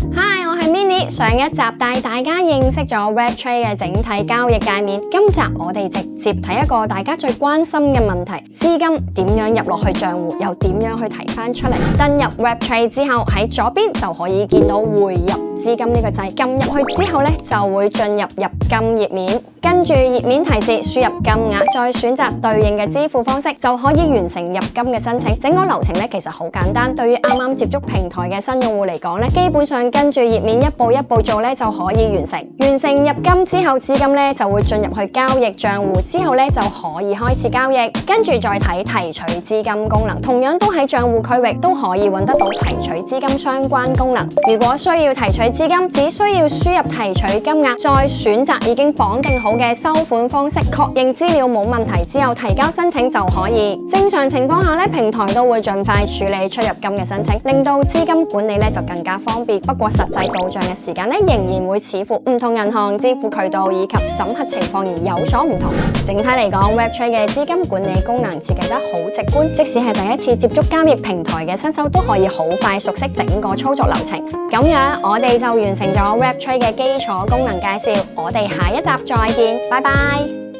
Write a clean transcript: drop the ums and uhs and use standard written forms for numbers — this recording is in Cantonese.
Hi，我係 Minnie。上一集帶大家認識咗 WebTrade 嘅整體交易界面，今集我哋直接睇一個大家最關心嘅問題：資金點樣入落去賬戶，又點樣去提翻出嚟？登入 WebTrade 之後，喺左邊就可以見到匯入資金呢個掣，撳入去之後咧就會進入入金頁面，跟住頁面提示輸入金額，再選擇對應嘅支付方式，就可以完成入金嘅申請。整個流程咧其實好簡單，對於啱啱接觸平台嘅新用戶嚟講咧，基本上跟住頁面一步一步做咧就可以完成。完成入金之後，資金咧就會進入去交易賬戶，之後咧就可以開始交易。跟住再睇提取資金功能，同樣都喺賬戶區域都可以揾得到提取資金相關功能。如果需要提取資金，只需要輸入提取金額，再選擇已經綁定好嘅收款方式，確認資料冇問題之後提交申請就可以。正常情況下咧，平台都會盡快處理出入金嘅申請，令到資金管理咧就更加方便。不過實際到賬嘅時間咧，仍然會視乎唔同銀行支付渠道以及審核情況而有所唔同。整體嚟講 ，WebTrade 嘅資金管理功能設計得好直觀，即使係第一次接觸交易平台嘅新手都可以好快熟悉整個操作流程。咁樣我哋就完成咗 WebTrade 嘅基礎功能介紹，我哋下一集再見，拜拜。